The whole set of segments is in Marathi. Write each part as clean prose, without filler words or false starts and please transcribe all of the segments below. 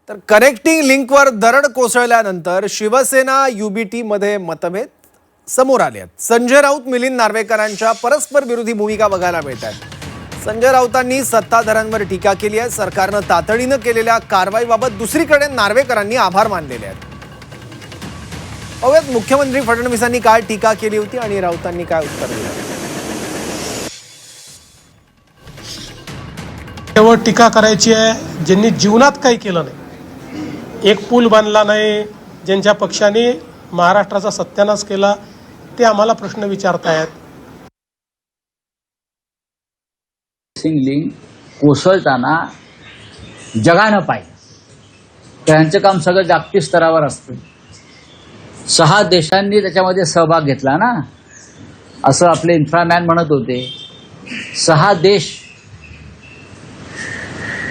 तर कनेक्टिंग लिंकवर दरड कोसळल्यानंतर शिवसेना युबीटी मध्ये मतभेद समोर आले आहेत। संजय राऊत मिलिंद नार्वेकरांच्या परस्पर विरोधी भूमिका बघायला मिळतात। संजय राऊतांनी सत्ताधाऱ्यांवर टीका केली आहे। सरकारने तातडीने केलेल्या कारवाईबाबत दुसरीकडे नार्वेकरांनी आभार मानलेले आहेत। मुख्यमंत्री फडणवीसांनी काय टीका केली होती आणि राऊतांनी काय उत्तर दिलं। केवळ टीका करायची आहे ज्यांनी जीवनात काही केलं नाही, एक पूल बांधला नाही, ज्यांच्या पक्षाने महाराष्ट्राचा सत्यानाश केला, ते आम्हाला प्रश्न विचारतायत। लिंक कोसळताना जगानं पाहिलं, त्यांचं काम सगळं जागतिक स्तरावर असतं। 6 देशांनी त्याच्यामध्ये सहभाग घेतला ना, असं आपले इन्फ्रामॅन म्हणत होते। 6 देश,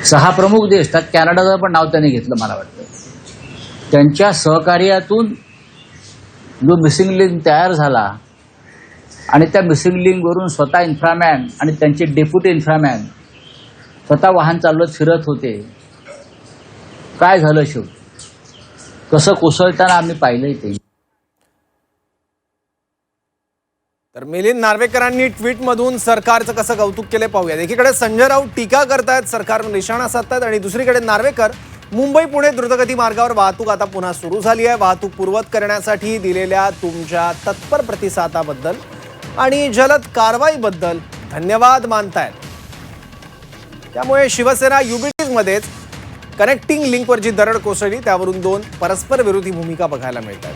6 प्रमुख देश, त्यात कॅनडाचं पण नाव त्यांनी घेतलं मला वाटतं। त्यांच्या सहकार्यातून जो मिसिंग लिंक तयार झाला आणि त्या मिसिंग लिंकवरून स्वतः इन्फ्रामॅन आणि त्यांचे डेप्युटी इन्फ्रामॅन स्वतः वाहन चालवत फिरत होते। काय झालं शेवटी, कसं कोसळताना आम्ही पाहिलंय ते। तर मिलिंद नार्वेकरांनी ट्विटमधून सरकारचं कसं कौतुक केले पाहूया। एकीकडे संजय राऊत टीका करतायत, सरकारवर निशाणा साधतायत आणि दुसरीकडे नार्वेकर मुंबई पुणे द्रुतगती मार्गावर वाहतूक आता पुन्हा सुरू झाली आहे। वाहतूक पूर्ववत करण्यासाठी दिलेल्या तुमच्या तत्पर प्रतिसादाबद्दल आणि जलद कारवाईबद्दल धन्यवाद मानतायत। त्यामुळे शिवसेना युबीटीमध्येच कनेक्टिंग लिंकवर जी दरड कोसळली त्यावरून 2 परस्पर विरोधी भूमिका बघायला मिळतात।